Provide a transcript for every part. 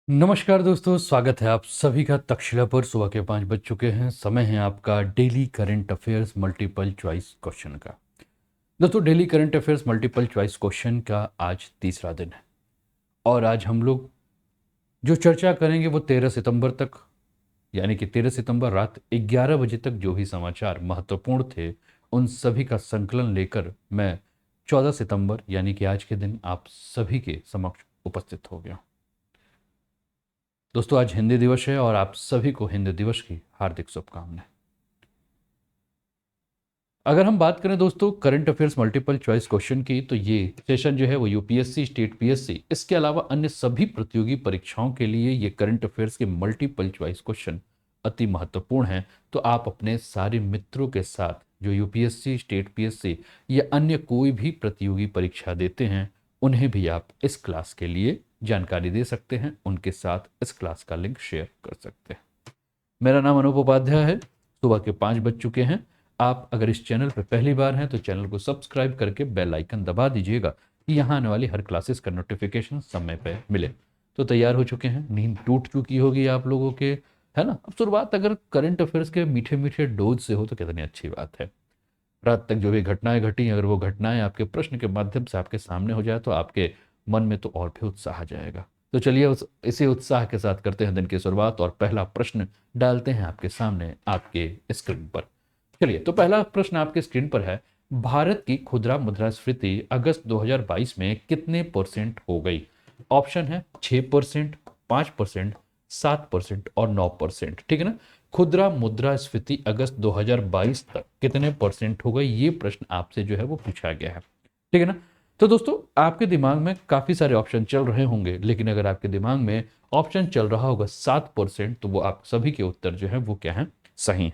नमस्कार दोस्तों, स्वागत है आप सभी का तक्षशिला पर। सुबह के 5 बज चुके हैं। समय है आपका daily current affairs multiple choice question का। दोस्तों, daily current affairs multiple choice question का आज तीसरा दिन है और आज हम लोग जो चर्चा करेंगे वो 13 सितंबर तक, यानी कि 13 सितंबर रात 11 बजे तक जो भी समाचार महत्वपूर्ण थे उन सभी का संकलन लेकर मैं 14 सितंबर यानी कि आज के दिन आप सभी के समक्ष उपस्थित हो गया। दोस्तों, आज हिंदी दिवस है और आप सभी को हिंदी दिवस की हार्दिक शुभकामनाएं। अगर हम बात करें दोस्तों current affairs multiple choice question की, तो ये सेशन जो है वो यूपीएससी, स्टेट पीएससी, इसके अलावा अन्य सभी प्रतियोगी परीक्षाओं के लिए ये करंट अफेयर्स के मल्टीपल चॉइस क्वेश्चन अति महत्वपूर्ण हैं। तो आप अपने सारे मित्रों के साथ जो यूपीएससी, स्टेट पीएससी या अन्य कोई भी प्रतियोगी परीक्षा देते हैं उन्हें भी आप इस क्लास के लिए जानकारी दे सकते हैं, उनके साथ इस क्लास का लिंक शेयर कर सकते हैं। मेरा नाम अनूप उपाध्याय है। सुबह के 5 बज चुके हैं। आप अगर इस चैनल पर पहली बार हैं तो चैनल को सब्सक्राइब करके बेल आइकन दबा दीजिएगा कि यहाँ आने वाली हर क्लासेस का नोटिफिकेशन समय पर मिले। तो तैयार हो चुके हैं, नींद टूट चुकी होगी आप लोगों के, है ना। अब शुरुआत अगर करंट अफेयर्स के मीठे मीठे डोज से हो तो कितनी अच्छी बात है। रात तक जो भी घटनाएं घटी, अगर वो घटनाएं आपके प्रश्न के माध्यम से आपके सामने हो जाए तो आपके मन में तो और भी उत्साह आ जाएगा। तो चलिए इसी उत्साह के साथ करते हैं दिन की शुरुआत और पहला प्रश्न डालते हैं आपके सामने आपके स्क्रीन पर। चलिए, तो पहला प्रश्न आपके स्क्रीन पर है। भारत की खुदरा मुद्रास्फीति अगस्त 2022 में कितने परसेंट हो गई? ऑप्शन है 6%, 5%, 7% और 9%। ठीक है ना। खुदरा मुद्रास्फीति अगस्त 2022 तक कितने परसेंट हो गई, ये प्रश्न आपसे जो है वो पूछा गया है। ठीक है ना। तो दोस्तों, आपके दिमाग में काफी सारे ऑप्शन चल रहे होंगे, लेकिन अगर आपके दिमाग में ऑप्शन चल रहा होगा 7%, तो वो आप सभी के उत्तर जो है वो क्या है, सही है।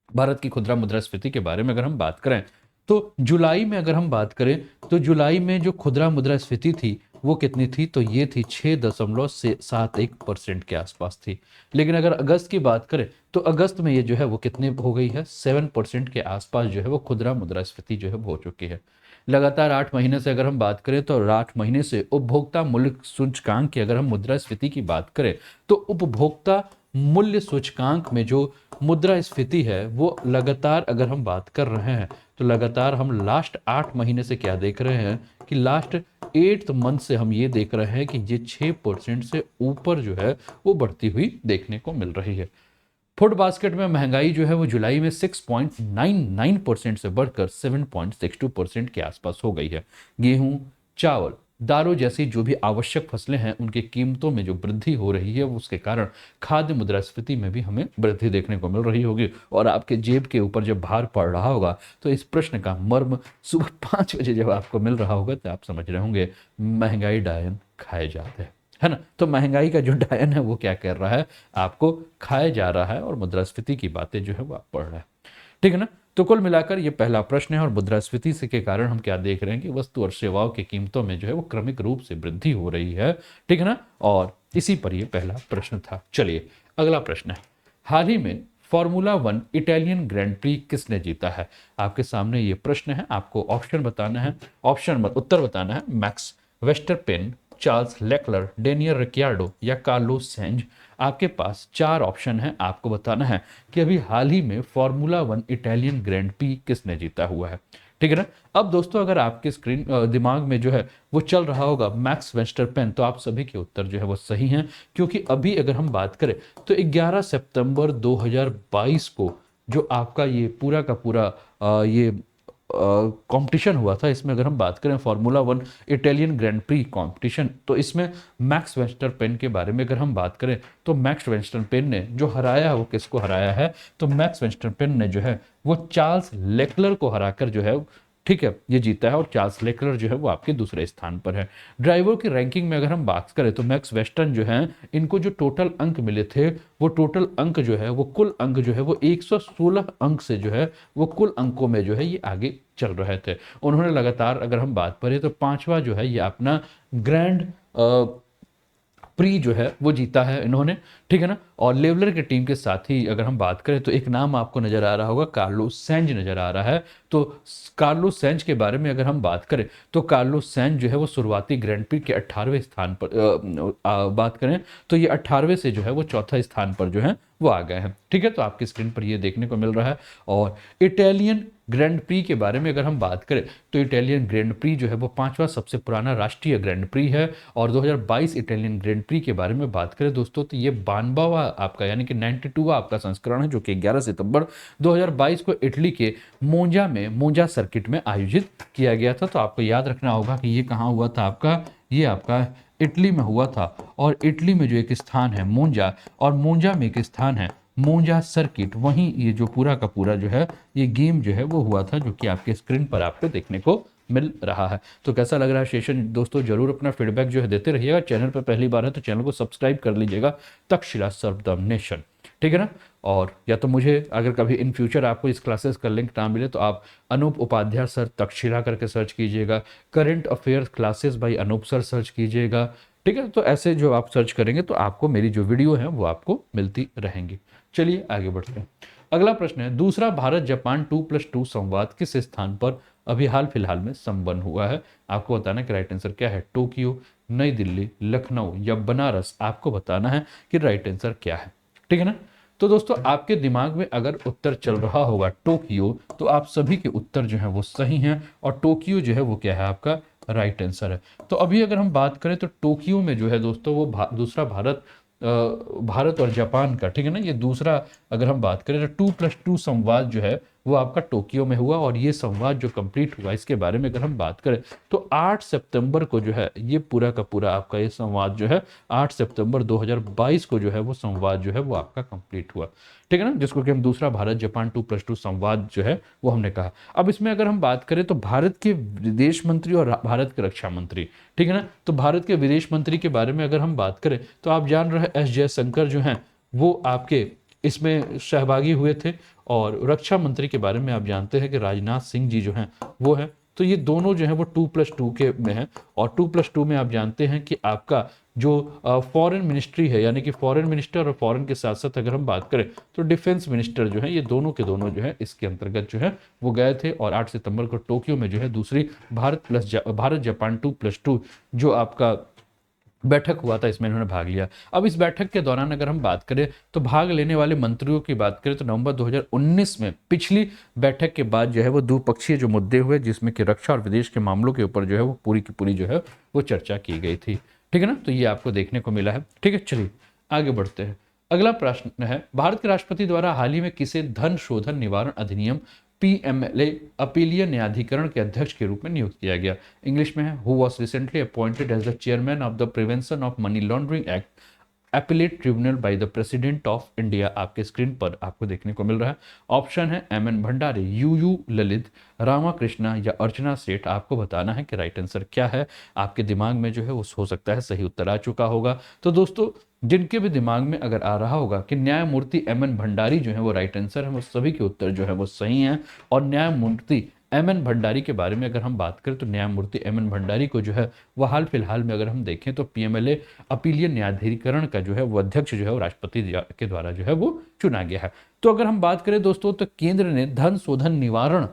भारत की खुदरा मुद्रास्फीति के बारे में अगर हम बात करें तो जुलाई में अगर हम बात करें तो जुलाई में जो खुदरा मुद्रास्फीति थी वो कितनी थी, तो ये थी 6.71% के आसपास थी। लेकिन अगर अगस्त की बात करें तो अगस्त में ये जो है वो कितने हो गई है, 7% के आसपास जो है वो खुदरा मुद्रास्फीति जो है वो हो चुकी है। लगातार 8 महीने से अगर हम बात करें तो 8 महीने से उपभोक्ता मूल्य सूचकांक की अगर हम मुद्रास्फीति की बात करें तो उपभोक्ता मूल्य सूचकांक में जो मुद्रास्फीति है वो लगातार अगर हम बात कर रहे हैं तो लगातार हम लास्ट 8 महीने से क्या देख रहे हैं कि लास्ट 8th मंथ से हम ये देख रहे हैं कि ये 6% से ऊपर जो है वो बढ़ती हुई देखने को मिल रही है। फूड बास्केट में महंगाई जो है वो जुलाई में 6.99% से बढ़कर 7.62% के आसपास हो गई है। गेहूं, चावल, दालों जैसी जो भी आवश्यक फसलें हैं उनकी कीमतों में जो वृद्धि हो रही है उसके कारण खाद्य मुद्रास्फीति में भी हमें वृद्धि देखने को मिल रही होगी और आपके जेब के ऊपर जब भार पड़ रहा होगा तो इस प्रश्न का मर्म सुबह 5 बजे जब आपको मिल रहा होगा तो आप समझ रहे होंगे महंगाई डायन खाए जाते हैं, है ना। तो महंगाई का जो डायन है वो क्या कर रहा है, आपको खाए जा रहा है और मुद्रास्फीति की बातें जो है वो आप पढ़ रहे हैं। ठीक है ना। तो कुल मिलाकर ये पहला प्रश्न है और मुद्रास्फीति से के कारण हम क्या देख रहे हैं कि वस्तु और सेवाओं की कीमतों में जो है वो क्रमिक रूप से वृद्धि हो रही है। ठीक है ना। और इसी पर ये पहला प्रश्न था। चलिए, अगला प्रश्न है। हाल ही में Formula 1 इटालियन ग्रैंड प्री किसने जीता है? आपके सामने ये प्रश्न है, आपको ऑप्शन बताना है, उत्तर बताना है। Max Verstappen, Charles Leclerc, Daniel Ricciardo या कार्लोस सेंज। आपके पास 4 ऑप्शन हैं, आपको बताना है कि अभी हाल ही में Formula 1 इटालियन ग्रैंड प्री किसने जीता हुआ है। ठीक है ना। अब दोस्तों, अगर आपके स्क्रीन दिमाग में जो है वो चल रहा होगा मैक्स वेस्टरपेन, तो आप सभी के उत्तर जो है वो सही हैं, क्योंकि अभी अगर हम बात करें तो 11 सितंबर 2022 को जो आपका ये पूरा का पूरा ये कंपटीशन हुआ था, इसमें अगर हम बात करें Formula 1 Italian grand pre competition, तो इसमें मैक्स वेस्टरपेन के बारे में अगर हम बात करें तो मैक्स वेस्टरपेन ने जो हराया है वो किसको हराया है, तो मैक्स वेस्टरपेन ने जो है वो चार्ल्स लेक्लर को हराकर जो है, ठीक है, ये जीता है और चार्ल्स लेक्लर जो है वो आपके दूसरे स्थान पर है। ड्राइवर की रैंकिंग में अगर हम बात करें तो मैक्स वेस्टर्न जो है, इनको जो टोटल अंक मिले थे वो टोटल अंक जो है वो कुल अंक जो है वो 116 अंक से जो है वो कुल अंकों में जो है ये आगे चल रहे थे। उन्होंने लगातार अगर हम बात करें तो 5वां जो है ये अपना ग्रैंड प्री जो है वो जीता है इन्होंने, ठीक है ना। और लेवलर की टीम के साथ ही अगर हम बात करें तो एक नाम आपको नजर आ रहा होगा, कार्लोस सैंज नजर आ रहा है। तो कार्लोस सैंज के बारे में अगर हम बात करें तो कार्लोस सैंज जो है वो शुरुआती ग्रैंड प्री के 18वें स्थान पर बात करें तो ये 18वें से जो है वो चौथा स्थान पर जो है वो आ गए हैं, ठीक है। तो आपकी स्क्रीन पर ये देखने को मिल रहा है। और इटालियन ग्रैंड प्री के बारे में अगर हम बात करें तो इटालियन ग्रैंड प्री जो है वो 5वां सबसे पुराना राष्ट्रीय ग्रैंड प्री है। और 2022 इटालियन ग्रैंड प्री के बारे में बात करें दोस्तों तो ये 92वां आपका यानी कि 92वां आपका संस्करण है, जो कि 11 सितंबर 2022 को इटली के मोंजा सर्किट में आयोजित किया गया था। तो आपको याद रखना होगा कि ये कहाँ हुआ था आपका, ये आपका इटली में हुआ था। और इटली में जो एक स्थान है मोंजा, और मोंजा में एक स्थान है मोंजा सर्किट, वहीं ये जो पूरा का पूरा जो है ये गेम जो है वो हुआ था, जो कि आपके स्क्रीन पर आपको देखने को मिल रहा है। तो कैसा लग रहा है सेशन दोस्तों, जरूर अपना फीडबैक जो है देते रहिएगा। चैनल पर पहली बार है तो चैनल को सब्सक्राइब कर लीजिएगा, तक्षशिला सर्व द नेशन, ठीक है ना। और या तो मुझे अगर कभी इन फ्यूचर आपको इस क्लासेस का लिंक ना मिले तो आप अनूप उपाध्याय सर तक्षशिला करके सर्च कीजिएगा, current affairs classes by Anoop sir search कीजिएगा, ठीक है। तो ऐसे जो आप सर्च करेंगे तो आपको मेरी जो वीडियो है वो आपको मिलती रहेंगी। चलिए आगे बढ़ते हैं। अगला प्रश्न है, दूसरा भारत जापान 2+2 संवाद किस स्थान पर अभी हाल फिलहाल में संपन्न हुआ है? आपको बताना कि राइट आंसर क्या है, टोक्यो, नई दिल्ली, लखनऊ या बनारस। आपको बताना है कि राइट आंसर क्या है, ठीक है ना। तो दोस्तों आपके दिमाग में अगर उत्तर चल रहा होगा टोक्यो, तो आप सभी के उत्तर जो है वो सही हैं, और टोक्यो जो है वो क्या है आपका राइट आंसर है। तो अभी अगर हम बात करें तो टोक्यो में जो है दोस्तों वो दूसरा भारत और जापान का, ठीक है ना, ये दूसरा अगर हम बात करें तो 2+2 संवाद जो है वो आपका टोक्यो में हुआ। और ये संवाद जो कंप्लीट हुआ इसके बारे में अगर हम बात करें तो 8 सितंबर को जो है ये पूरा का पूरा आपका ये संवाद जो है 8 सितंबर 2022 को जो है वो संवाद जो है वो आपका कंप्लीट हुआ, ठीक है ना, जिसको कि हम दूसरा भारत जापान 2+2 संवाद जो है वो हमने कहा। अब इसमें अगर हम बात करें तो भारत के विदेश मंत्री और भारत के रक्षा मंत्री, ठीक है ना, तो भारत के विदेश मंत्री के बारे में अगर हम बात करें तो आप जान रहे हैं एस जयशंकर जो हैं वो आपके इसमें सहभागी हुए थे। और रक्षा मंत्री के बारे में आप जानते हैं कि राजनाथ सिंह जी जो हैं वो है। तो ये दोनों जो है वो 2+2 के में है। और 2+2 में आप जानते हैं कि आपका जो फॉरेन मिनिस्ट्री है, यानी कि फॉरेन मिनिस्टर और फॉरेन के साथ साथ अगर हम बात करें तो डिफेंस मिनिस्टर जो है ये दोनों के दोनों जो है इसके अंतर्गत जो है वो गए थे। और 8 सितंबर को टोक्यो में जो है दूसरी भारत जापान 2+2 जो आपका बैठक हुआ था इसमें इन्होंने भाग लिया। अब इस बैठक के दौरान अगर हम बात करें तो भाग लेने वाले मंत्रियों की बात करें तो नवंबर 2019 में पिछली बैठक के बाद जो है वो द्विपक्षीय जो मुद्दे हुए, जिसमें कि रक्षा और विदेश के मामलों के ऊपर जो है वो पूरी की पूरी जो है वो चर्चा की गई थी, ठीक है ना। तो ये आपको देखने को मिला है, ठीक है। चलिए आगे बढ़ते हैं। अगला प्रश्न है, भारत के राष्ट्रपति द्वारा हाल ही में किसे धन शोधन निवारण अधिनियम पीएमएलए अपीलीय न्यायाधिकरण के अध्यक्ष के रूप में नियुक्त किया गया? इंग्लिश में है, who was recently appointed as the chairman of the prevention of money laundering act appellate tribunal by the president of India. आपके स्क्रीन पर आपको देखने को मिल रहा है। ऑप्शन है एमएन भंडारी, यूयू ललित, रामाकृष्णा या अर्चना सेठ। आपको बताना है कि राइट आंसर क्या है। आपके दिमाग में जो है वो हो सकता है सही उत्तर आ चुका होगा। तो दोस्तों जिनके भी दिमाग में अगर आ रहा होगा कि न्यायमूर्ति एमएन भंडारी जो है वो राइट आंसर है, वो सभी के उत्तर जो है वो सही हैं। और न्यायमूर्ति एमएन भंडारी के बारे में अगर हम बात करें तो न्यायमूर्ति एमएन भंडारी को जो है वो हाल फिलहाल में अगर हम देखें तो पीएमएलए अपीलीय न्यायाधिकरण का जो है वो अध्यक्ष जो है वो राष्ट्रपति के द्वारा जो है वो चुना गया है। तो अगर हम बात करें दोस्तों तो केंद्र ने धन शोधन निवारण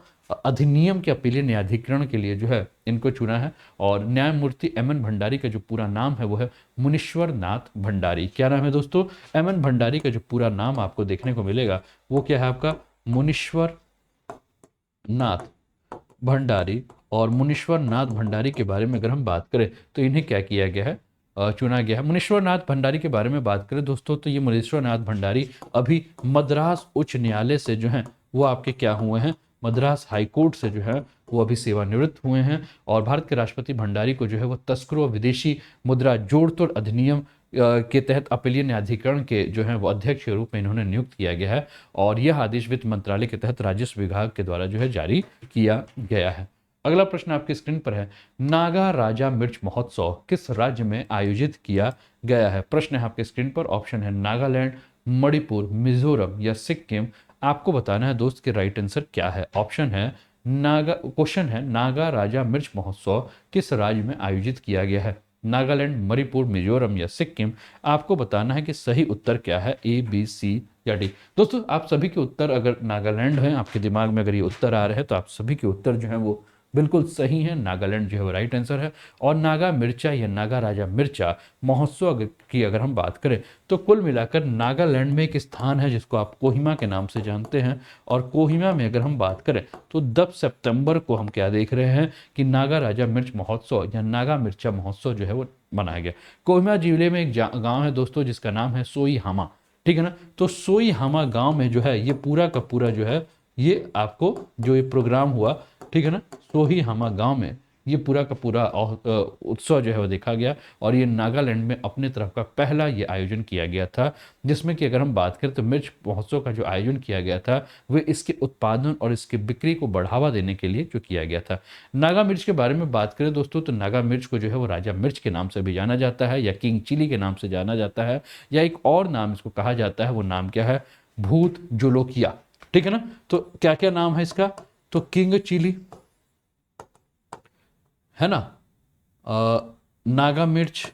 अधिनियम के अपीलीय न्यायाधिकरण के लिए जो है इनको चुना है। और न्यायमूर्ति एमएन भंडारी का जो पूरा नाम है वो है मुनीश्वर नाथ भंडारी। क्या नाम है दोस्तों? एमएन भंडारी का जो पूरा नाम आपको देखने को मिलेगा वो क्या है आपका मुनीश्वर नाथ भंडारी। और मुनीश्वर नाथ भंडारी के बारे में अगर हम बात करें तो इन्हें क्या किया गया है, चुना गया है। मुनीश्वर नाथ भंडारी के बारे में बात करें दोस्तों तो ये मुनीश्वर नाथ भंडारी अभी मद्रास उच्च न्यायालय से जो है वो आपके क्या हुए हैं, मद्रास हाई कोर्ट से जो है वो अभी सेवानिवृत्त हुए हैं। और भारत के राष्ट्रपति भंडारी को जो है वो तस्करों विदेशी मुद्रा जोड़ तोड़ अधिनियम के तहत अपीलीय न्यायाधिकरण के जो है वो अध्यक्ष के रूप में इन्होंने नियुक्त किया गया है। और यह आदेश वित्त मंत्रालय के तहत राजस्व विभाग के द्वारा जो है जारी किया गया है। अगला प्रश्न आपकी स्क्रीन पर है, नागा राजा मिर्च महोत्सव किस राज्य में आयोजित किया गया है? प्रश्न है आपके स्क्रीन पर। ऑप्शन है नागालैंड, मणिपुर, मिजोरम या सिक्किम। आपको बताना है दोस्त कि राइट आंसर क्या है। ऑप्शन है क्वेश्चन है नागा राजा मिर्च महोत्सव किस राज्य में आयोजित किया गया है? नागालैंड, मणिपुर, मिजोरम या सिक्किम? आपको बताना है कि सही उत्तर क्या है, ए, बी, सी या डी। दोस्तों आप सभी के उत्तर, अगर नागालैंड है आपके दिमाग में, अगर ये उत्तर आ रहे हैं तो आप सभी के उत्तर जो है वो बिल्कुल सही है। नागालैंड जो है वो राइट आंसर है। और नागा मिर्चा या नागा राजा मिर्चा महोत्सव की अगर हम बात करें तो कुल मिलाकर नागालैंड में एक स्थान है जिसको आप कोहिमा के नाम से जानते हैं। और कोहिमा में अगर हम बात करें तो 10 सितंबर को हम क्या देख रहे हैं कि नागा राजा मिर्च महोत्सव या नागा मिर्चा महोत्सव जो है वो मनाया गया। कोहिमा जिले में एक गांव है दोस्तों जिसका नाम है सोई हामा, ठीक है ना। तो सोई हामा गांव में जो है ये पूरा का पूरा जो है ये आपको जो ये प्रोग्राम हुआ, ठीक है ना, सोही हामा गांव में ये पूरा का पूरा उत्सव जो है वो देखा गया। और ये नागालैंड में अपने तरफ का पहला ये आयोजन किया गया था, जिसमें कि अगर हम बात करें तो मिर्च महोत्सव का जो आयोजन किया गया था वो इसके उत्पादन और इसकी बिक्री को बढ़ावा देने के लिए जो किया गया था। नागा मिर्च के बारे में बात करें दोस्तों तो नागा मिर्च को जो है वो राजा मिर्च के नाम से भी जाना जाता है, या किंग चिली के नाम से जाना जाता है, या एक और नाम इसको कहा जाता है, वो नाम क्या है, भूत जोलोकिया, ठीक है ना। तो क्या क्या नाम है इसका, तो किंग चिली है ना, नागा मिर्च,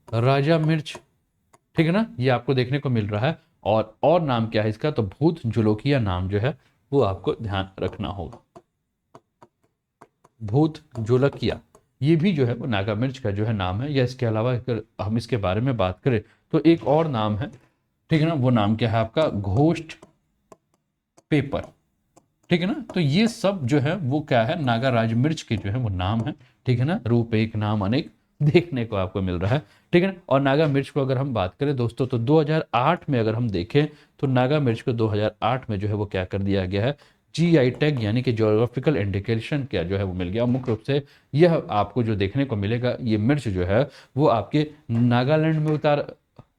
राजा मिर्च, ठीक है ना, ये आपको देखने को मिल रहा है। और नाम क्या है इसका, तो भूत जुलोकिया नाम जो है वो आपको ध्यान रखना होगा। भूत जोलकिया ये भी जो है वो नागा मिर्च का जो है नाम है। या इसके अलावा अगर हम इसके बारे में बात करें तो एक और नाम है, ठीक है ना, वो नाम क्या है आपका, घोस्ट पेपर, ठीक है ना। तो ये सब जो है वो क्या है, नागा राज मिर्च के जो है वो नाम है, ठीक है ना। रूप एक नाम अनेक देखने को आपको मिल रहा है, ठीक है ना। और नागा मिर्च को अगर हम बात करें दोस्तों तो 2008 में अगर हम देखें तो नागा मिर्च को 2008 में जो है वो क्या कर दिया गया है, जीआई टैग यानी कि ज्योग्राफिकल इंडिकेशन क्या जो है वो मिल गया। मुख्य रूप से यह आपको जो देखने को मिलेगा, ये मिर्च जो है वो आपके नागालैंड में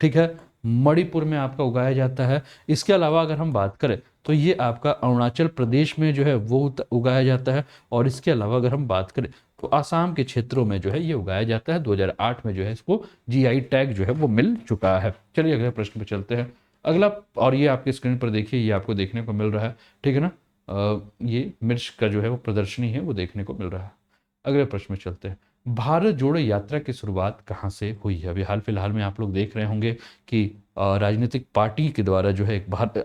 ठीक है, मणिपुर में आपका उगाया जाता है। इसके अलावा अगर हम बात करें तो ये आपका अरुणाचल प्रदेश में जो है वो उगाया जाता है। और इसके अलावा अगर हम बात करें तो आसाम के क्षेत्रों में जो है ये उगाया जाता है। 2008 में जो है इसको जीआई टैग जो है वो मिल चुका है। चलिए अगले प्रश्न पे चलते हैं। अगला, और ये आपके स्क्रीन पर देखिए, ये आपको देखने को मिल रहा है, ठीक है ना। ये मिर्च का जो है वो प्रदर्शनी है वो देखने को मिल रहा है। अगले प्रश्न में चलते हैं। भारत जोड़ो यात्रा की शुरुआत कहाँ से हुई है? अभी हाल फिलहाल में आप लोग देख रहे होंगे कि राजनीतिक पार्टी के द्वारा जो है एक भारत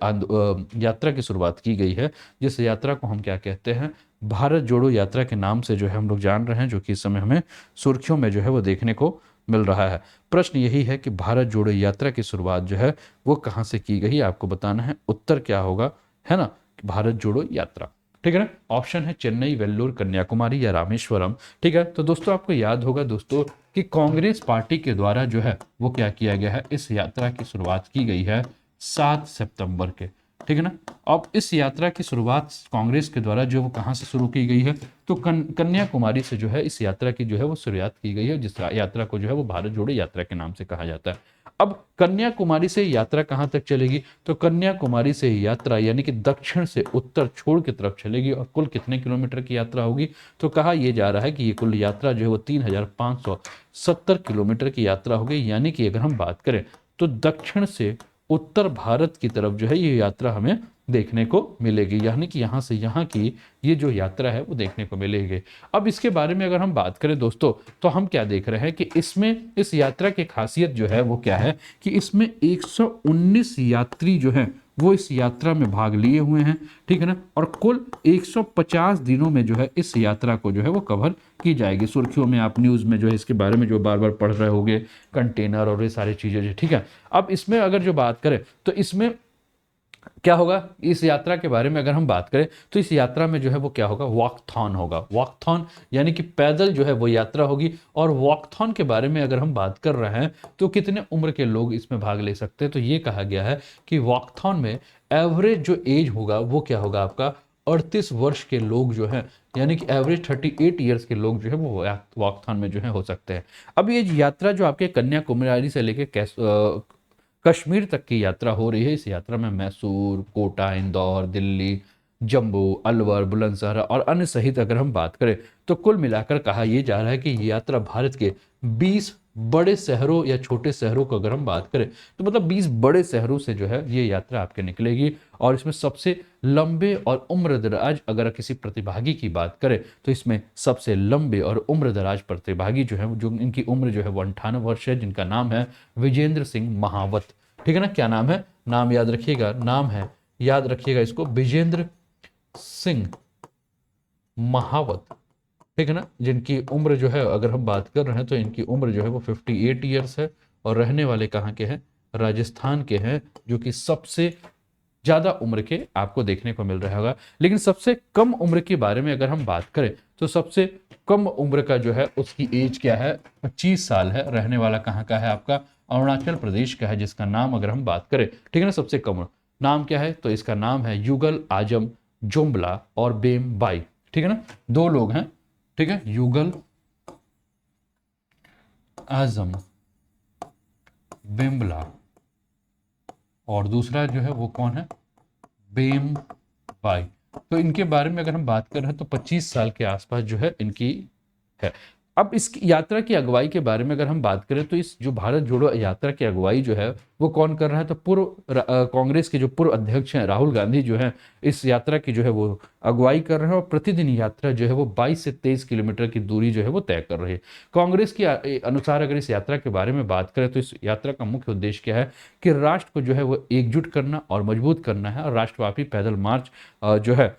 यात्रा की शुरुआत की गई है, जिस यात्रा को हम क्या कहते हैं, भारत जोड़ो यात्रा के नाम से जो है हम लोग जान रहे हैं, जो कि इस समय हमें सुर्खियों में जो है वो देखने को मिल रहा है। प्रश्न यही है कि भारत जोड़ो यात्रा की शुरुआत जो है वो कहाँ से की गई, आपको बताना है। उत्तर क्या होगा, है ना, भारत जोड़ो यात्रा, ठीक है ना। ऑप्शन है चेन्नई, वेल्लोर, कन्याकुमारी या रामेश्वरम, ठीक है। तो दोस्तों आपको याद होगा दोस्तों कि कांग्रेस पार्टी के द्वारा जो है वो क्या किया गया है, इस यात्रा की शुरुआत की गई है 7 सितंबर के, ठीक है ना। अब इस यात्रा की शुरुआत कांग्रेस के द्वारा जो वो कहाँ से शुरू की गई है, तो कन्याकुमारी से जो है इस यात्रा की जो है वो शुरुआत की गई है, जिस यात्रा को जो है वो भारत जोड़ो यात्रा के नाम से कहा जाता है। अब कन्याकुमारी से यात्रा कहाँ तक चलेगी, तो कन्याकुमारी से यात्रा यानी कि दक्षिण से उत्तर छोड़ की तरफ चलेगी। और कुल कितने किलोमीटर की यात्रा होगी, तो कहा यह जा रहा है कि ये कुल यात्रा जो है वो 3570 किलोमीटर की यात्रा होगी। यानी कि अगर हम बात करें तो दक्षिण से उत्तर भारत की तरफ जो है ये यात्रा हमें देखने को मिलेगी, यानी कि यहाँ से यहाँ की ये जो यात्रा है वो देखने को मिलेगी। अब इसके बारे में अगर हम बात करें दोस्तों तो हम क्या देख रहे हैं कि इसमें इस यात्रा की खासियत जो है वो क्या है कि इसमें 119 यात्री जो हैं वो इस यात्रा में भाग लिए हुए हैं, ठीक है ना। और कुल 150 दिनों में जो है इस यात्रा को जो है वो कवर की जाएगी। सुर्खियों में आप न्यूज़ में जो है इसके बारे में जो बार बार पढ़ रहे होंगे, कंटेनर और ये सारी चीज़ें जो, ठीक है। अब इसमें अगर जो बात करें तो इसमें क्या होगा, इस यात्रा के बारे में अगर हम बात करें तो इस यात्रा में जो है वो क्या होगा, वॉकथॉन होगा। वॉकथॉन यानी कि पैदल जो है वो यात्रा होगी। और वॉकथॉन के बारे में अगर हम बात कर रहे हैं तो कितने उम्र के लोग इसमें भाग ले सकते हैं, तो ये कहा गया है कि वॉकथॉन में एवरेज जो एज होगा वो क्या होगा आपका 38 वर्ष के लोग जो हैं, यानी कि एवरेज 38 ईयर्स के लोग जो है वो वॉकथॉन में जो है हो सकते हैं। अब ये यात्रा जो आपके कन्याकुमारी से लेके कश्मीर तक की यात्रा हो रही है। इस यात्रा में मैसूर, कोटा, इंदौर, दिल्ली, जम्मू, अलवर, बुलंदशहर और अन्य सहित अगर हम बात करें तो कुल मिलाकर कहा यह जा रहा है कि ये यात्रा भारत के 20 बड़े शहरों या छोटे शहरों को अगर हम बात करें तो मतलब 20 बड़े शहरों से जो है ये यात्रा आपके निकलेगी। और इसमें सबसे लंबे और उम्र दराज अगर किसी प्रतिभागी की बात करें तो इसमें सबसे लंबे और उम्र दराज प्रतिभागी जो है, जो इनकी उम्र जो है वो 58 वर्ष है, जिनका नाम है विजेंद्र सिंह महावत। ठीक है ना, क्या नाम है, नाम याद रखिएगा, नाम है, याद रखिएगा इसको, विजेंद्र सिंह महावत। ठीक है ना, जिनकी उम्र जो है अगर हम बात कर रहे हैं तो इनकी उम्र जो है वो 58 ईयर्स है और रहने वाले कहाँ के हैं, राजस्थान के हैं, जो कि सबसे ज्यादा उम्र के आपको देखने को मिल रहा होगा। लेकिन सबसे कम उम्र के बारे में अगर हम बात करें तो सबसे कम उम्र का जो है उसकी एज क्या है, 25 साल है, रहने वाला कहाँ का है आपका, अरुणाचल प्रदेश का है, जिसका नाम अगर हम बात करें, ठीक है ना, सबसे कम उम्र, नाम क्या है, तो इसका नाम है युगल आजम जुम्बला और बेम बाई। ठीक है ना, दो लोग हैं, ठीक है, युगल आजम बिमला और दूसरा जो है वो कौन है, बेम बाई। तो इनके बारे में अगर हम बात कर रहे हैं तो 25 साल के आसपास जो है इनकी है। अब इस यात्रा की अगुवाई के बारे में अगर हम बात करें तो इस जो भारत जोड़ो यात्रा की अगुवाई जो है वो कौन कर रहा है, तो कांग्रेस के जो पूर्व अध्यक्ष हैं राहुल गांधी जो है इस यात्रा की जो है वो अगुवाई कर रहे हैं। और प्रतिदिन यात्रा जो है वो 22 से 23 किलोमीटर की दूरी जो है वो तय कर रही है। कांग्रेस के अनुसार अगर इस यात्रा के बारे में बात करें तो इस यात्रा का मुख्य उद्देश्य क्या है कि राष्ट्र को जो है वो एकजुट करना और मजबूत करना है। और राष्ट्रव्यापी पैदल मार्च जो है,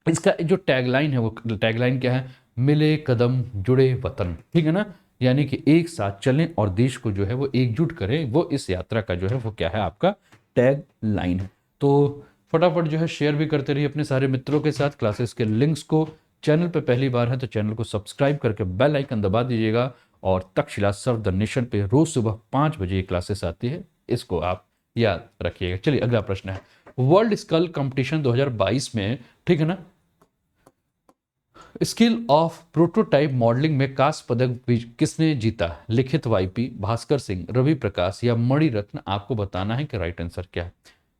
इसका जो टैगलाइन है वो टैगलाइन क्या है, मिले कदम जुड़े वतन। ठीक है ना, यानी कि एक साथ चलें और देश को जो है वो एकजुट करें, वो इस यात्रा का जो है वो क्या है आपका टैग लाइन है। तो फटाफट जो है शेयर भी करते रहिए अपने सारे मित्रों के साथ क्लासेस के लिंक्स को। चैनल पे पहली बार है तो चैनल को सब्सक्राइब करके बेल आइकन दबा दीजिएगा। और तक्षशिला सर्व द नेशन पे रोज सुबह 5 बजे ये क्लासेस आती है, इसको आप याद रखिएगा। चलिए अगला प्रश्न है, वर्ल्ड स्कल कंपटीशन 2022 में, ठीक है ना, स्किल ऑफ प्रोटोटाइप मॉडलिंग में कांस्य पदक किसने जीता, लिखित वाईपी, भास्कर सिंह, रवि प्रकाश या मणिरत्न। आपको बताना है कि राइट आंसर क्या है।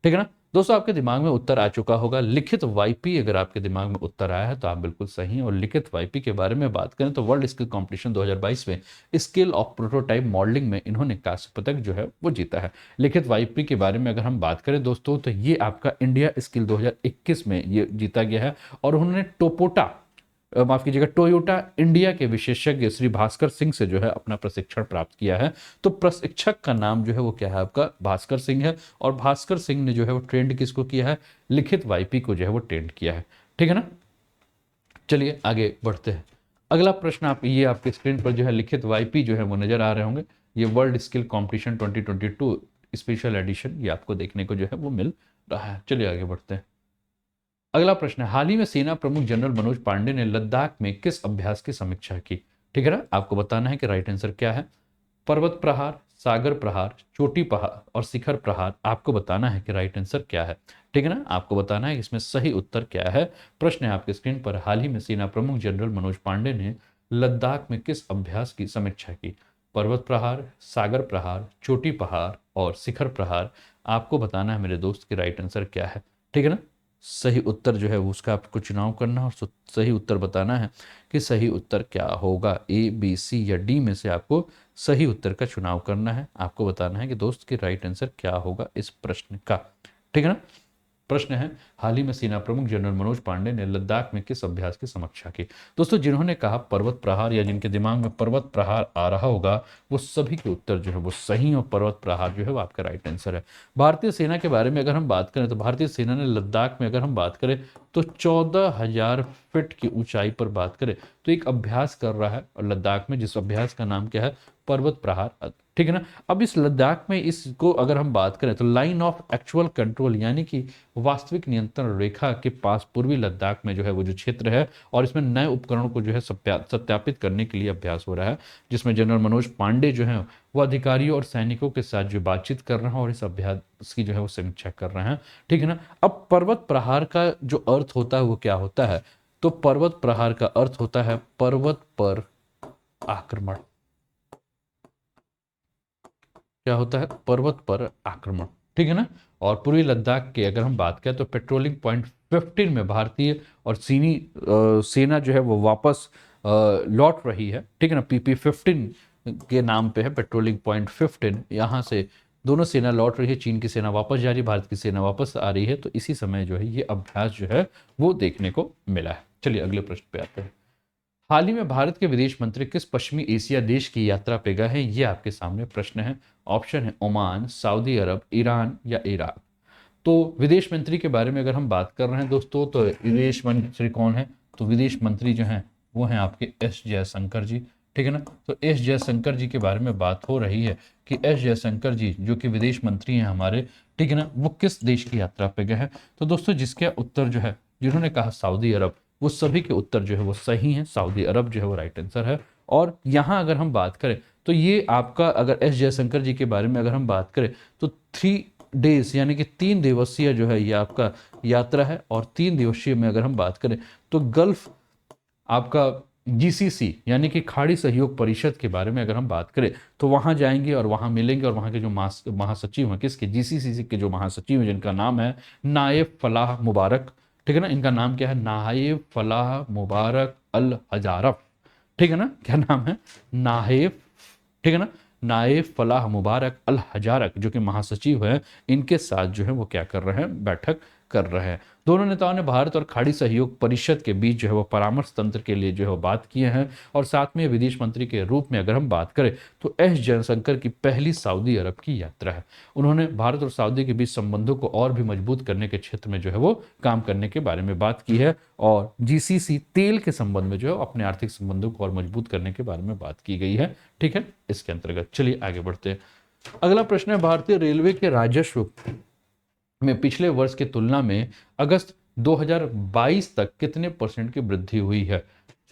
ठीक है ना दोस्तों, आपके दिमाग में उत्तर आ चुका होगा लिखित वाईपी। अगर आपके दिमाग में उत्तर आया है तो आप बिल्कुल सही हैं। और लिखित वाईपी के बारे में बात करें तो वर्ल्ड स्किल कंपटीशन 2022 में स्किल ऑफ प्रोटोटाइप मॉडलिंग में इन्होंने कांस्य पदक जो है वो जीता है। लिखित वाईपी के बारे में अगर हम बात करें दोस्तों तो ये आपका इंडिया स्किल 2021 में ये जीता गया है। और उन्होंने टोपोटा, माफ कीजिएगा, टोयोटा इंडिया के विशेषज्ञ श्री भास्कर सिंह से जो है अपना प्रशिक्षण प्राप्त किया है। तो प्रशिक्षक का नाम जो है वो क्या है आपका, भास्कर सिंह है। और भास्कर सिंह ने जो है वो ट्रेंड किसको किया है, लिखित वाईपी को जो है वो ट्रेंड किया है। ठीक है ना, चलिए आगे बढ़ते हैं। अगला प्रश्न, आप ये आपके स्क्रीन पर जो है लिखित वाईपी जो है वो नजर आ रहे होंगे। ये world skill competition 2022 special edition ये आपको देखने को जो है वो मिल रहा है। चलिए आगे बढ़ते हैं। अगला प्रश्न है, हाल ही में सेना प्रमुख जनरल मनोज पांडे ने लद्दाख में किस अभ्यास की समीक्षा की। ठीक है ना, आपको बताना है कि राइट आंसर क्या है, पर्वत प्रहार, सागर प्रहार, चोटी प्रहार और शिखर प्रहार। आपको बताना है कि राइट आंसर क्या है। ठीक है ना, आपको बताना है कि इसमें सही उत्तर क्या है। प्रश्न है आपके स्क्रीन पर, हाल ही में सेना प्रमुख जनरल मनोज पांडे ने लद्दाख में किस अभ्यास की समीक्षा की, पर्वत प्रहार, सागर प्रहार, चोटी प्रहार और शिखर प्रहार। आपको बताना है मेरे दोस्त की राइट आंसर क्या है। ठीक है ना, सही उत्तर जो है उसका आपको चुनाव करना है और सही उत्तर बताना है कि सही उत्तर क्या होगा। ए, बी, सी या डी में से आपको सही उत्तर का चुनाव करना है। आपको बताना है कि दोस्त की राइट आंसर क्या होगा इस प्रश्न का। ठीक है ना, प्रश्न है, हाल ही में सेना प्रमुख जनरल मनोज पांडे ने लद्दाख में किस अभ्यास की समीक्षा की। दोस्तों जिन्होंने कहा पर्वत प्रहार या जिनके दिमाग में पर्वत प्रहार आ रहा होगा वो सभी के उत्तर जो है वो सही, और पर्वत प्रहार जो है वो आपका राइट आंसर है। भारतीय सेना के बारे में अगर हम बात करें तो भारतीय सेना ने लद्दाख में अगर हम बात करें तो 14,000 फीट की ऊंचाई पर बात करें तो एक अभ्यास कर रहा है और लद्दाख में, जिस अभ्यास का नाम क्या है, पर्वत प्रहार। ठीक है ना, अब इस लद्दाख में इसको अगर हम बात करें तो लाइन ऑफ एक्चुअल कंट्रोल यानी कि वास्तविक नियंत्रण रेखा के पास पूर्वी लद्दाख में जो है वो जो क्षेत्र है, और इसमें नए उपकरणों को जो है सत्यापित करने के लिए अभ्यास हो रहा है, जिसमें जनरल मनोज पांडे जो है वो अधिकारियों और सैनिकों के साथ जो बातचीत कर रहे हैं और इस अभ्यास की जो है वो समीक्षा कर रहे हैं। ठीक है ना, अब पर्वत प्रहार का जो अर्थ होता है वो क्या होता है, तो पर्वत प्रहार का अर्थ होता है पर्वत पर आक्रमण। क्या होता है, पर्वत पर आक्रमण। ठीक है ना, और पूर्वी लद्दाख के अगर हम बात करें तो पेट्रोलिंग पॉइंट 15 में भारतीय और चीनी सेना जो है वो वापस लौट रही है। ठीक है ना, PP 15 के नाम पे है, पेट्रोलिंग पॉइंट 15, यहाँ से दोनों सेना लौट रही है, चीन की सेना वापस जा रही है, भारत की सेना वापस आ रही है। तो इसी समय जो है ये अभ्यास जो है वो देखने को मिला है। चलिए अगले प्रश्न पे आते हैं। हाल ही में भारत के विदेश मंत्री किस पश्चिमी एशिया देश की यात्रा पे गए हैं, ये आपके सामने प्रश्न है। ऑप्शन है ओमान, सऊदी अरब, ईरान या इराक। तो विदेश मंत्री के बारे में अगर हम बात कर रहे हैं दोस्तों, तो विदेश मंत्री कौन है, तो विदेश मंत्री जो हैं वो हैं आपके एस जयशंकर जी, ठीक है ना। तो एस जयशंकर जी के बारे में बात हो रही है कि एस जयशंकर जी जो कि विदेश मंत्री हैं हमारे, ठीक है ना, वो किस देश की यात्रा पे गए हैं। तो दोस्तों जिसके उत्तर जो है, जिन्होंने कहा सऊदी अरब, वो सभी के उत्तर जो है वो सही है। सऊदी अरब जो है वो राइट आंसर है। और यहाँ अगर हम बात करें तो ये आपका, अगर एस जयशंकर जी के बारे में अगर हम बात करें तो 3 डेज यानी कि 3 दिवसीय जो है ये आपका यात्रा है। और 3 दिवसीय में अगर हम बात करें तो गल्फ आपका जीसीसी यानी कि खाड़ी सहयोग परिषद के बारे में अगर हम बात करें तो वहां जाएंगे और वहां मिलेंगे, और वहां के जो महासचिव हैं, किसके, जीसीसी के जो महासचिव हैं जिनका नाम है नायब फलाह मुबारक, ठीक है ना, इनका नाम क्या है, नायब फलाह मुबारक अल हजारफ, ठीक है ना, क्या नाम है, नायब, ठीक है ना, नायब फलाह मुबारक अल हजारक, जो कि महासचिव है, इनके साथ जो है वो क्या कर रहे हैं, बैठक कर रहे हैं। दोनों नेताओं ने भारत और खाड़ी सहयोग परिषद के बीच जो है वो परामर्श तंत्र के लिए जो है वो बात किए हैं। और साथ में विदेश मंत्री के रूप में अगर हम बात करें तो एस जयशंकर की पहली सऊदी अरब की यात्रा है। उन्होंने भारत और सऊदी के बीच संबंधों को और भी मजबूत करने के क्षेत्र में जो है वो काम करने के बारे में बात की है। और जीसीसी तेल के संबंध में जो है अपने आर्थिक संबंधों को और मजबूत करने के बारे में बात की गई है, ठीक है, इसके अंतर्गत। चलिए आगे बढ़ते हैं। अगला प्रश्न है, भारतीय रेलवे के राजस्व में पिछले वर्ष की तुलना में अगस्त 2022 तक कितने परसेंट की वृद्धि हुई है।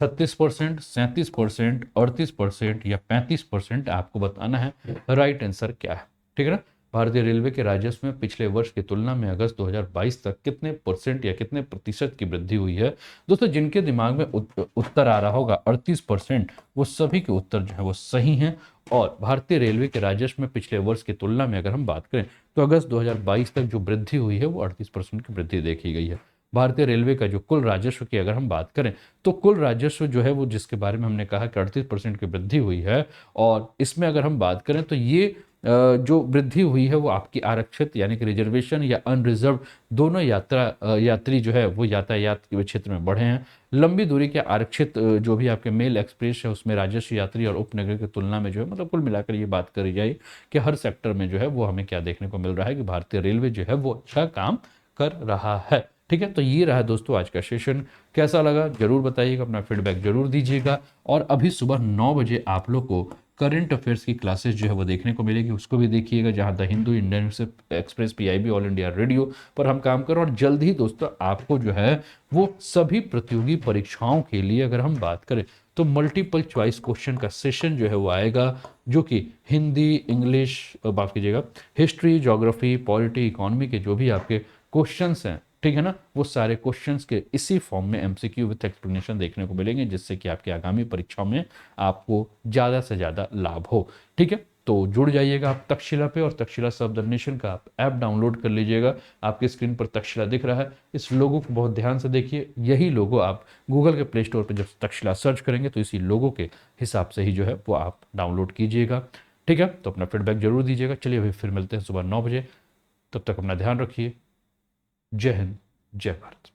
36%, 37%, 38% या 35%, आपको बताना है राइट आंसर क्या है, ठीक है ना। भारतीय रेलवे के राजस्व में पिछले वर्ष की तुलना में अगस्त 2022 तक कितने परसेंट या कितने प्रतिशत की वृद्धि हुई है। दोस्तों जिनके दिमाग में उत्तर आ रहा होगा 38%, वो सभी के उत्तर जो है वो सही हैं। और भारतीय रेलवे के राजस्व में पिछले वर्ष की तुलना में अगर हम बात करें तो अगस्त 2022 तक जो वृद्धि हुई है वो 38% की वृद्धि देखी गई है। भारतीय रेलवे का जो कुल राजस्व की अगर हम बात करें तो कुल राजस्व जो है वो, जिसके बारे में हमने कहा कि 38% की वृद्धि हुई है, और इसमें अगर हम बात करें तो ये जो वृद्धि हुई है वो आपकी आरक्षित यानी कि रिजर्वेशन या अनरिजर्व दोनों यात्री जो है वो यातायात के क्षेत्र में बढ़े हैं। लंबी दूरी के आरक्षित जो भी आपके मेल एक्सप्रेस है उसमें राजस्व यात्री और उपनगरीय की तुलना में जो है, मतलब कुल मिलाकर ये बात करी जाए कि हर सेक्टर में जो है वो हमें क्या देखने को मिल रहा है कि भारतीय रेलवे जो है वो अच्छा काम कर रहा है, ठीक है। तो ये रहा दोस्तों आज का सेशन, कैसा लगा जरूर बताइएगा, अपना फीडबैक जरूर दीजिएगा। और अभी सुबह 9 बजे आप लोग को करंट अफेयर्स की क्लासेस जो है वो देखने को मिलेगी, उसको भी देखिएगा, जहां the Hindu, Indian express, PIB, all India radio पर हम काम कर रहे हैं। और जल्द ही दोस्तों आपको जो है वो सभी प्रतियोगी परीक्षाओं के लिए अगर हम बात करें तो मल्टीपल चॉइस क्वेश्चन का सेशन जो है वो आएगा, जो कि हिंदी, इंग्लिश, माफ कीजिएगा, हिस्ट्री, ज्योग्राफी, पॉलिटी, इकोनॉमी के जो भी आपके क्वेश्चंस हैं, ठीक है ना, वो सारे क्वेश्चंस के इसी फॉर्म में एमसीक्यू विद एक्सप्लेनेशन देखने को मिलेंगे, जिससे कि आपकी आगामी परीक्षाओं में आपको ज़्यादा से ज़्यादा लाभ हो, ठीक है। तो जुड़ जाइएगा आप तक्षशिला पे, और तक्षशिला शब्द अन्वेषण का आप ऐप डाउनलोड कर लीजिएगा। आपकी स्क्रीन पर तक्षशिला दिख रहा है, इस लोगो को बहुत ध्यान से देखिए। यही लोगो आप गूगल के प्ले स्टोर पर जब तक्षशिला सर्च करेंगे तो इसी लोगो के हिसाब से ही जो है वो आप डाउनलोड कीजिएगा, ठीक है। तो अपना फीडबैक जरूर दीजिएगा। चलिए अभी फिर मिलते हैं सुबह 9 बजे, तब तक अपना ध्यान रखिए। जय हिंद, जय भारत।